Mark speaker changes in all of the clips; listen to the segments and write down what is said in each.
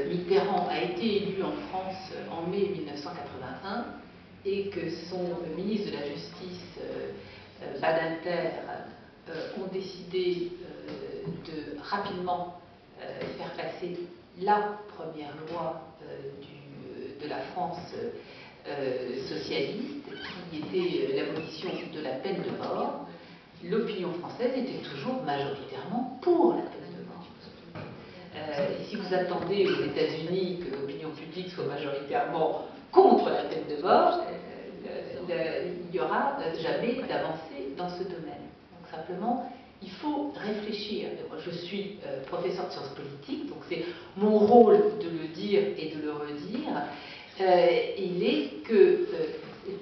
Speaker 1: Mitterrand a été élu en France en mai 1981 et que son ministre de la Justice, Badinter, ont décidé de rapidement faire passer la première loi de la France socialiste, qui était l'abolition de la peine de mort. L'opinion française était toujours majoritairement pour la peine de mort. Et si vous attendez aux États-Unis que l'opinion publique soit majoritairement contre la peine de mort, il n'y aura jamais d'avancée dans ce domaine. Donc simplement, il faut réfléchir. Moi, je suis professeur de sciences politiques, donc c'est mon rôle de le dire et de le redire. Il est que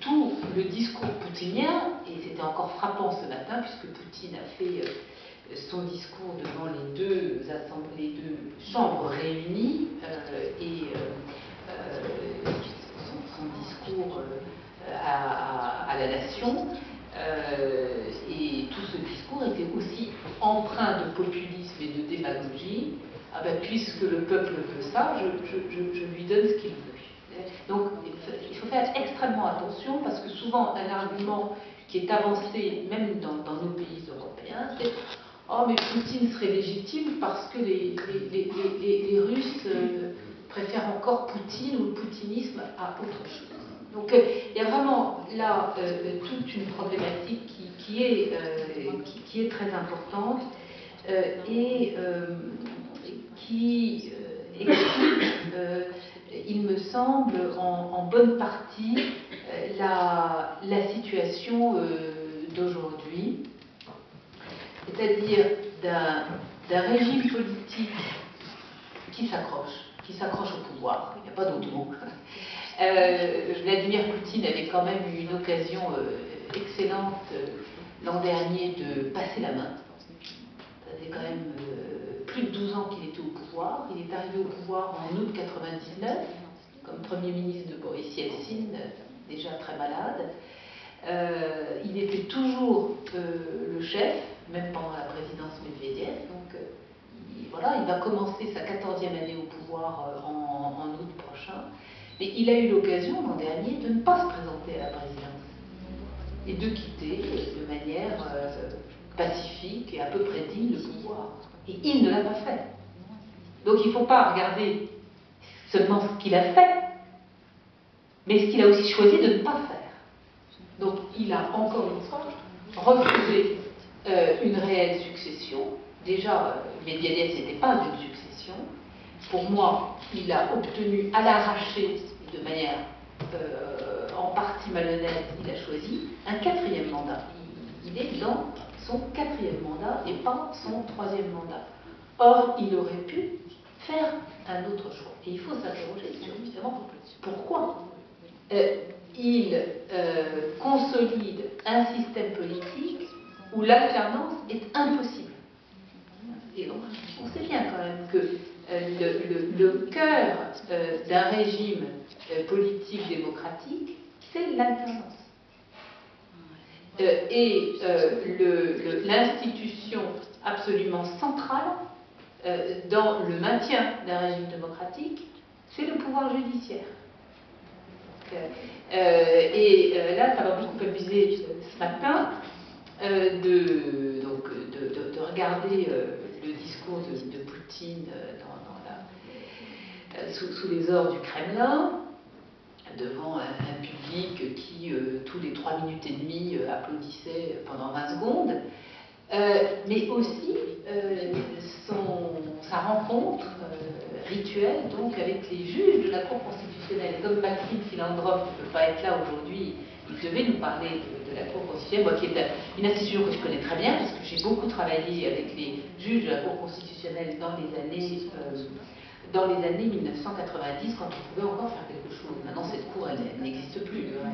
Speaker 1: tout le discours poutinien, et c'était encore frappant ce matin, puisque Poutine a fait son discours devant les deux chambres réunies, et son discours à la nation, et tout ce discours était aussi empreint de populisme et de démagogie. Ah ben, puisque le peuple veut ça, je lui donne ce qu'il veut. Donc il faut faire extrêmement attention, parce que souvent un argument qui est avancé même dans nos pays européens, c'est « Oh, mais Poutine serait légitime parce que les Russes préfèrent encore Poutine ou le poutinisme à autre chose ». Donc il y a vraiment là toute une problématique qui est très importante et qui explique, il me semble, en bonne partie la situation d'aujourd'hui, c'est-à-dire d'un régime politique qui s'accroche au pouvoir, il n'y a pas d'autre mot. Vladimir Poutine avait quand même eu une occasion excellente l'an dernier de passer la main. Ça faisait quand même plus de 12 ans qu'il était au pouvoir. Il est arrivé au pouvoir en août 1999, comme Premier ministre de Boris Yeltsin, déjà très malade. Il était toujours le chef, même pendant la présidence Medvedev. Donc voilà, il va commencer sa 14e année au pouvoir en août prochain. Mais il a eu l'occasion l'an dernier de ne pas se présenter à la présidence et de quitter de manière pacifique et à peu près digne le pouvoir. Et il ne l'a pas fait. Donc il ne faut pas regarder seulement ce qu'il a fait, mais ce qu'il a aussi choisi de ne pas faire. Donc il a encore une fois refusé une réelle succession. Déjà, Medvedev, ce n'était pas une succession. Pour moi, il a obtenu à l'arraché, de manière en partie malhonnête, il a choisi un 4e mandat. Il est dans son 4e mandat et pas son 3e mandat. Or, il aurait pu faire un autre choix. Et il faut s'interroger sur, évidemment, pourquoi il consolide un système politique où l'alternance est impossible. Et donc, on sait bien quand même que le cœur d'un régime politique démocratique, c'est l'alternance. Et l'institution absolument centrale dans le maintien d'un régime démocratique, c'est le pouvoir judiciaire. Là, ça va beaucoup abuser ce matin de regarder le discours de Poutine sous les ors du Kremlin, devant un public qui, tous les 3 minutes et demie, applaudissait pendant 20 secondes, mais aussi sa rencontre rituelle donc, avec les juges de la Cour constitutionnelle. Comme Maxime Filandrov ne peut pas être là aujourd'hui, il devait nous parler de la Cour constitutionnelle, moi qui est une institution que je connais très bien, parce que j'ai beaucoup travaillé avec les juges de la Cour constitutionnelle dans les années 1990, quand on pouvait encore faire quelque chose. Maintenant, cette cour, elle n'existe plus. Hein.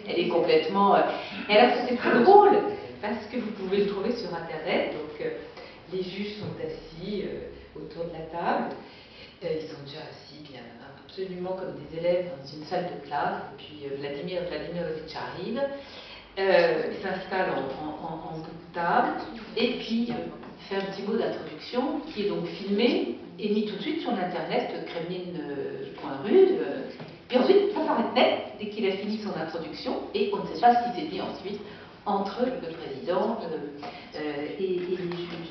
Speaker 1: Elle est complètement... Et alors, c'est très drôle, parce que vous pouvez le trouver sur Internet. Donc, les juges sont assis autour de la table. Ils sont déjà assis, bien, absolument comme des élèves dans une salle de classe. Et puis, Vladimir Vladimirovitch arrive, s'installe en bout de table, et puis fait un petit mot d'introduction qui est donc filmé est mis tout de suite sur l'internet kremlin.ru. Puis ensuite, ça s'arrête net dès qu'il a fini son introduction, et on ne sait pas ce qui s'est dit ensuite entre le président et les juges.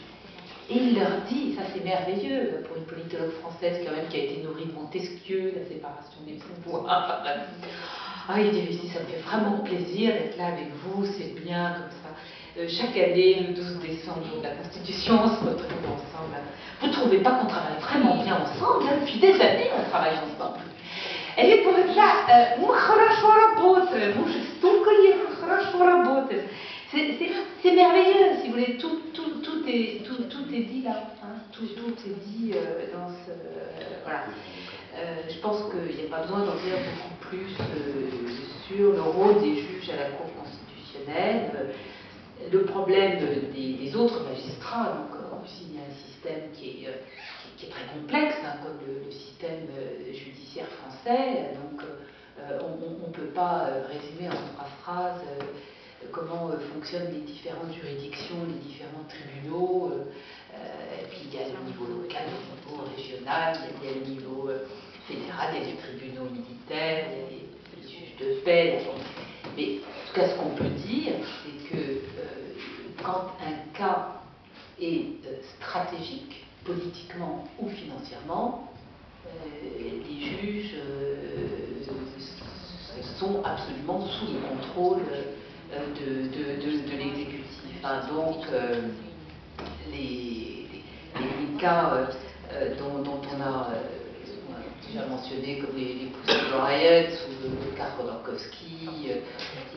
Speaker 1: Et il leur dit, ça c'est merveilleux pour une politologue française quand même qui a été nourrie de Montesquieu, la séparation des pouvoirs. Ah, il dit, ça me fait vraiment plaisir d'être là avec vous, c'est bien comme ça. Chaque année, le 12 décembre de la Constitution, on se retrouve ensemble. Vous ne trouvez pas qu'on travaille vraiment bien ensemble? Depuis des années, on travaille ensemble. Elle est pour ça, c'est merveilleux, si vous voulez, tout est dit là, hein, tout est dit dans ce... voilà. Je pense qu'il n'y a pas besoin d'en dire beaucoup plus sur le rôle des juges à la Cour constitutionnelle, le problème des autres magistrats. Donc en Russie, il y a un système qui est très complexe, hein, comme le système judiciaire français. Donc on ne peut pas résumer en 3 phrases comment fonctionnent les différentes juridictions, les différents tribunaux. Et puis il y a le niveau local, le niveau régional, il y a le niveau fédéral, il y a les tribunaux militaires, il y a les juges de paix. Mais en tout cas, ce qu'on peut dire, c'est que quand un cas est stratégique, politiquement ou financièrement, les juges sont absolument sous le contrôle de l'exécutif. Hein. Donc, les cas dont on a déjà mentionné, comme les Pussy Riot ou le cas Khodorkovsky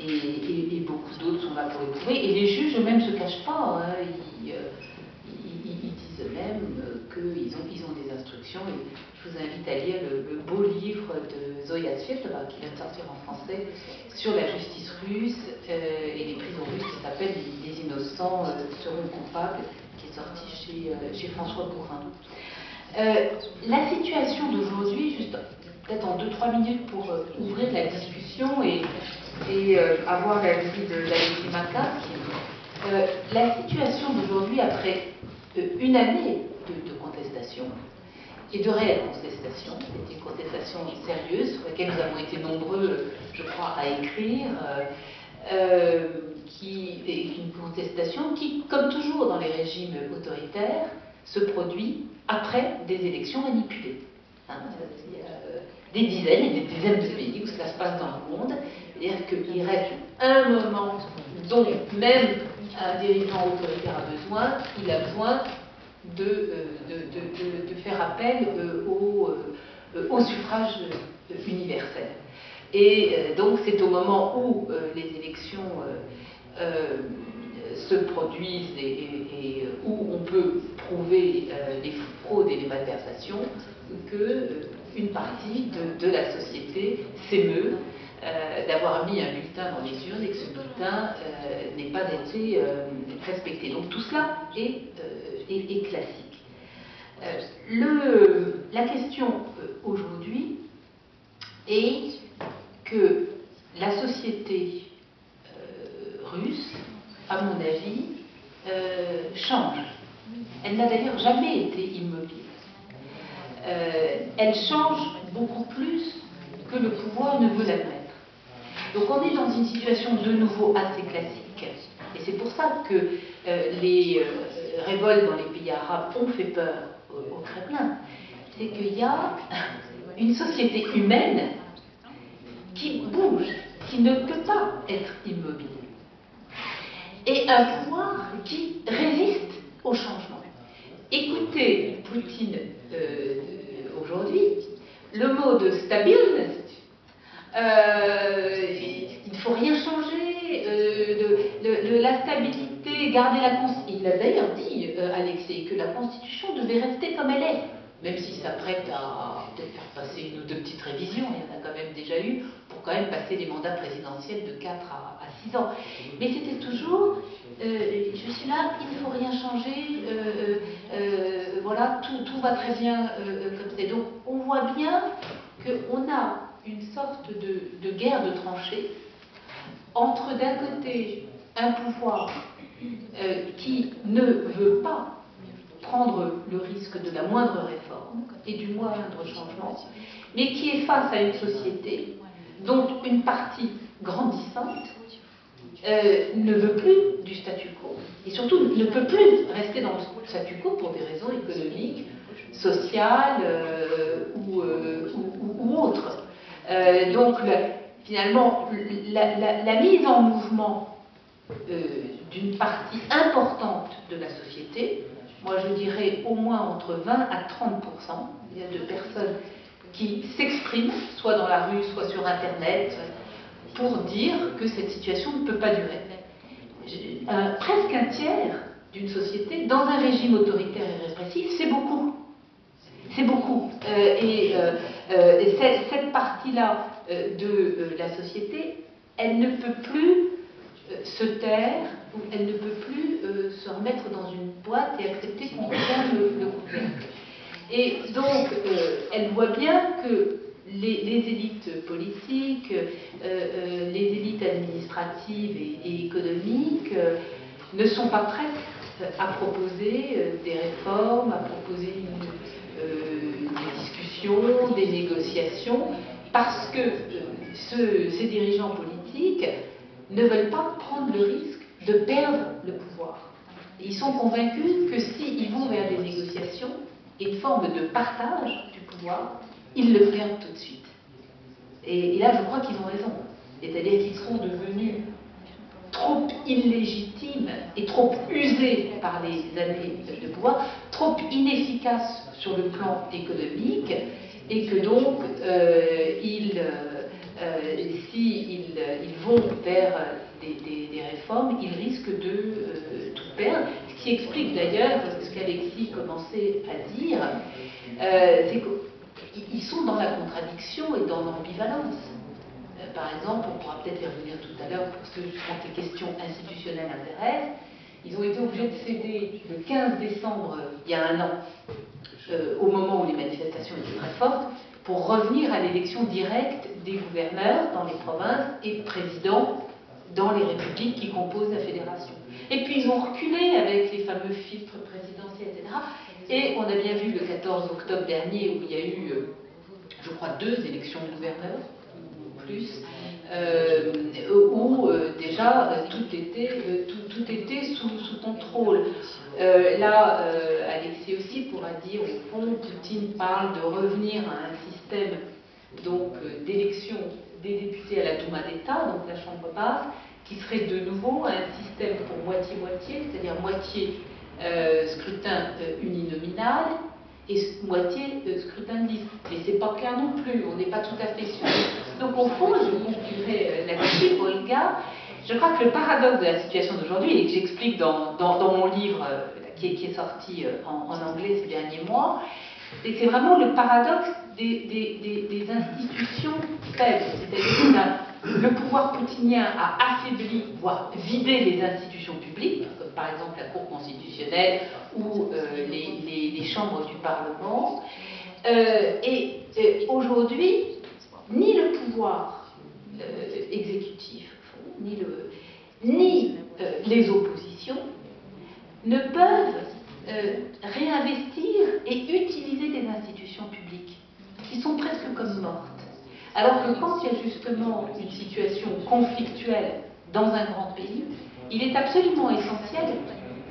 Speaker 1: et beaucoup d'autres sont là pour le prouver. Et les juges eux-mêmes ne se cachent pas. Hein. Ils disent eux-mêmes qu'ils ont des instructions. Et je vous invite à lire le beau livre de Zoya Svetova, qui vient de sortir en français, sur la justice russe et les prisons russes, qui s'appelle Les innocents seront coupables, qui est sorti chez François Bourrin. La situation d'aujourd'hui, juste peut-être en 2-3 minutes pour ouvrir la discussion et avoir l'avis d'Alexis Makas. La situation d'aujourd'hui, après une année de contestation, et de réelle contestation, c'était une contestation sérieuse sur laquelle nous avons été nombreux, je crois, à écrire, qui est une contestation qui, comme toujours dans les régimes autoritaires, se produit après des élections manipulées. Hein, il y a des dizaines et des dizaines de pays où cela se passe dans le monde, c'est-à-dire qu'il reste un moment dont même un dirigeant autoritaire a besoin, il a besoin de faire appel au suffrage universel. Et donc c'est au moment où les élections se produisent et où on peut prouver les fraudes et les malversations qu'une partie de la société s'émeut d'avoir mis un bulletin dans les urnes et que ce bulletin n'ait pas été respecté. Donc tout cela est classique. La question aujourd'hui est que la société russe, à mon avis, change. Elle n'a d'ailleurs jamais été immobile. Elle change beaucoup plus que le pouvoir ne veut l'admettre. Donc on est dans une situation de nouveau assez classique. Et c'est pour ça que les révoltes dans les pays arabes ont fait peur au Kremlin. C'est qu'il y a une société humaine qui bouge, qui ne peut pas être immobile. Et un pouvoir qui résiste au changement. Écoutez Poutine aujourd'hui, le mot de stabilité, il ne faut rien changer, la stabilité, garder la Constitution. Il a d'ailleurs dit, Alexei, que la Constitution devait rester comme elle est, même s'il s'apprête à peut-être faire passer une ou deux petites révisions, il y en a quand même déjà eu, pour quand même passer les mandats présidentiels de 4 à 6 ans. Mais c'était toujours, je suis là, il ne faut rien changer, voilà, tout va très bien comme c'est. Donc on voit bien qu'on a une sorte de guerre de tranchées entre d'un côté un pouvoir qui ne veut pas prendre le risque de la moindre réforme et du moindre changement, mais qui est face à une société dont une partie grandissante ne veut plus du statu quo, et surtout ne peut plus rester dans le statu quo pour des raisons économiques, sociales ou autres. Donc finalement, la mise en mouvement d'une partie importante de la société, moi je dirais au moins entre 20 à 30%, il y a de personnes qui s'expriment, soit dans la rue, soit sur Internet, pour dire que cette situation ne peut pas durer. Presque un tiers d'une société, dans un régime autoritaire et répressif, c'est beaucoup. C'est beaucoup. Cette partie-là de la société, elle ne peut plus se taire, ou elle ne peut plus se remettre dans une boîte et accepter qu'on referme le couvercle. Et donc, elle voit bien que les élites politiques, les élites administratives et économiques ne sont pas prêtes à proposer des réformes, à proposer des discussions, des négociations, parce que ces dirigeants politiques ne veulent pas prendre le risque de perdre le pouvoir. Ils sont convaincus que s'ils vont vers des négociations et une forme de partage du pouvoir, ils le perdent tout de suite. Et là, je crois qu'ils ont raison. C'est-à-dire qu'ils seront devenus trop illégitimes et trop usés par les années de pouvoir, trop inefficaces sur le plan économique, et que donc, s'ils vont vers des réformes, ils risquent de tout perdre. Ce qui explique d'ailleurs ce qu'Alexis commençait à dire, c'est qu'ils sont dans la contradiction et dans l'ambivalence. Par exemple, on pourra peut-être y revenir tout à l'heure parce que je crois que les questions institutionnelles intéressent. Ils ont été obligés de céder le 15 décembre, il y a un an, au moment où les manifestations étaient très fortes, pour revenir à l'élection directe des gouverneurs dans les provinces et présidents dans les républiques qui composent la fédération. Et puis ils ont reculé avec les fameux filtres présidentiels, etc. Et on a bien vu le 14 octobre dernier où il y a eu, je crois, 2 élections de gouverneurs, ou plus, où déjà tout était sous contrôle. Là, Alexis aussi pourra dire, au fond, Poutine parle de revenir à un système d'élection des députés à la Douma d'État, donc la Chambre basse, qui serait de nouveau un système pour moitié-moitié, c'est-à-dire moitié scrutin uninominal et moitié scrutin de liste. Mais c'est pas clair non plus, on n'est pas tout à fait sûr. Donc au fond, je conclurai là-dessus, Olga, je crois que le paradoxe de la situation d'aujourd'hui, et que j'explique dans mon livre qui est sorti en anglais ces derniers mois, c'est que c'est vraiment le paradoxe des institutions faibles. C'est-à-dire que le pouvoir poutinien a affaibli, voire vidé les institutions publiques, comme par exemple la Cour constitutionnelle ou les chambres du Parlement. Et aujourd'hui, ni le pouvoir exécutif, ni les oppositions ne peuvent réinvestir et utiliser des institutions publiques qui sont presque comme mortes. Alors que quand il y a justement une situation conflictuelle dans un grand pays, il est absolument essentiel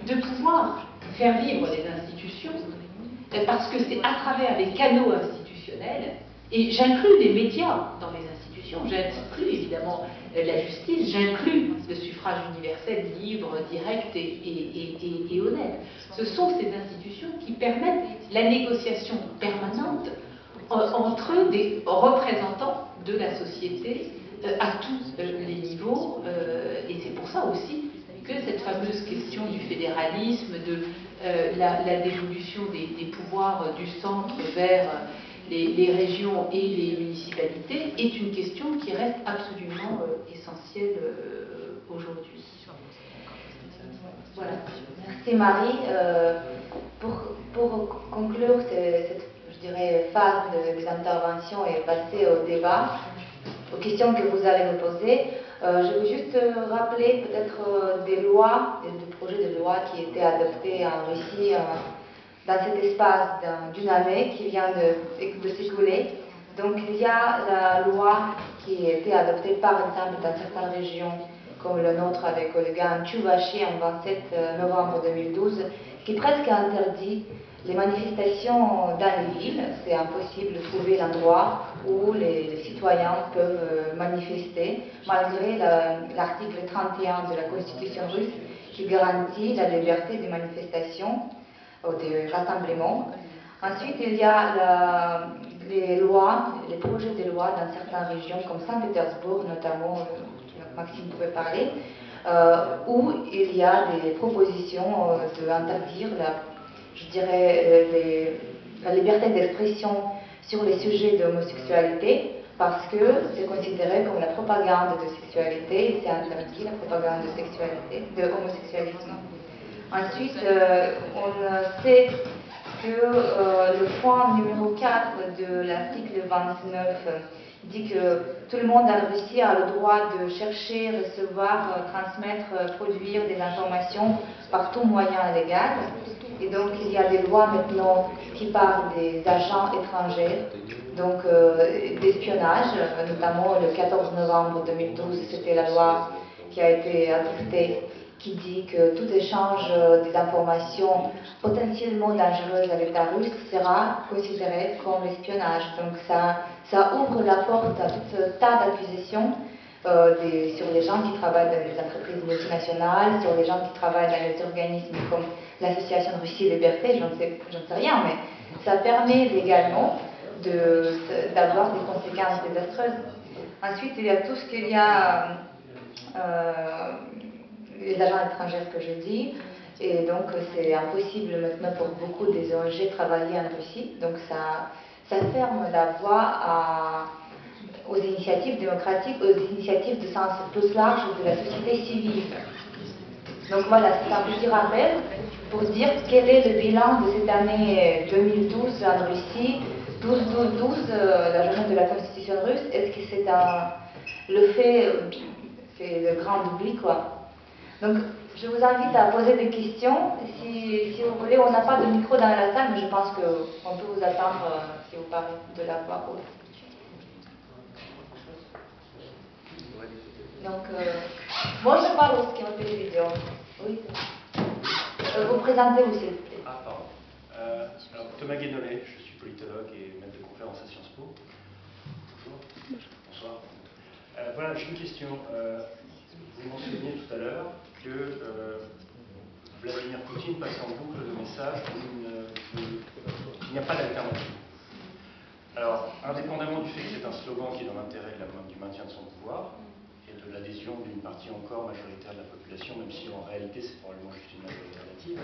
Speaker 1: de pouvoir faire vivre les institutions, parce que c'est à travers les canaux institutionnels, et j'inclus les médias dans les institutions, j'inclus évidemment la justice, j'inclus le suffrage universel libre, direct et honnête. Ce sont ces institutions qui permettent la négociation permanente entre des représentants de la société à tous les niveaux, et c'est pour ça aussi que cette fameuse question du fédéralisme, de la dévolution des pouvoirs du centre vers les régions et les municipalités est une question qui reste absolument essentielle aujourd'hui.
Speaker 2: Voilà. Merci Marie. Pour conclure cette, je dirais, phase des interventions et passer au débat, aux questions que vous allez me poser, je veux juste rappeler peut-être des lois, des projets de loi qui étaient adoptés en Russie dans cet espace d'une année qui vient de s'écouler. Donc il y a la loi qui a été adoptée par exemple dans certaines régions comme le nôtre avec le gars Chuvachi en 27 novembre 2012 qui presque interdit les manifestations dans les villes. C'est impossible de trouver l'endroit où les citoyens peuvent manifester malgré l'article 31 de la Constitution russe qui garantit la liberté de manifestation ou de rassemblement. Ensuite, il y a les lois, les projets de loi dans certaines régions, comme Saint-Pétersbourg notamment, Maxime pouvait parler, où il y a des propositions d'interdire la liberté d'expression sur les sujets d'homosexualité, parce que c'est considéré comme la propagande de sexualité, et c'est interdit la propagande de sexualité, de homosexualisme. Ensuite, on sait que le point numéro 4 de l'article 29 dit que tout le monde en Russie a le droit de chercher, recevoir, transmettre, produire des informations par tout moyen légal. Et donc il y a des lois maintenant qui parlent des agents étrangers, donc d'espionnage, notamment le 14 novembre 2012, c'était la loi qui a été adoptée qui dit que tout échange des informations potentiellement dangereuses à l'État russe sera considéré comme espionnage. Donc ça ouvre la porte à tout un tas d'accusations sur les gens qui travaillent dans les entreprises multinationales, sur les gens qui travaillent dans les organismes comme l'Association Russie Liberté, j'en sais rien, mais ça permet légalement d'avoir des conséquences désastreuses. Ensuite, il y a tout ce qu'il y a les agents étrangers que je dis, et donc c'est impossible maintenant pour beaucoup des ONG travailler en Russie, donc ça ferme la voie aux initiatives démocratiques, aux initiatives de sens plus large de la société civile. Donc voilà, c'est un petit rappel pour dire quel est le bilan de cette année 2012 en Russie, 12-12-12, la journée de la Constitution russe. Est-ce que c'est le fait, c'est le grand oubli, quoi. Donc, je vous invite à poser des questions. Si vous voulez, on n'a pas de micro dans la salle, mais je pense qu'on peut vous attendre si vous parlez de la voix haute. Donc, moi je parle aussi en télévision. Oui. Vous présentez-vous, s'il vous plaît.
Speaker 3: Ah, pardon. Alors, Thomas Guénolé, je suis politologue et maître de conférence à Sciences Po. Bonjour. Bonsoir. Voilà, j'ai une question. Vous mentionniez tout à l'heure que Vladimir Poutine passe en boucle le message qu'il n'y a pas d'alternative. Alors, indépendamment du fait que c'est un slogan qui est dans l'intérêt du maintien de son pouvoir et de l'adhésion d'une partie encore majoritaire de la population, même si en réalité c'est probablement juste une majorité relative,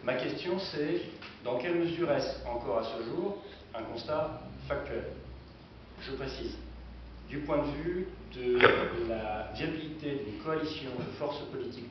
Speaker 3: ma question c'est dans quelle mesure est-ce encore à ce jour un constat factuel? Je précise. Du point de vue de la viabilité d'une coalition de forces politiques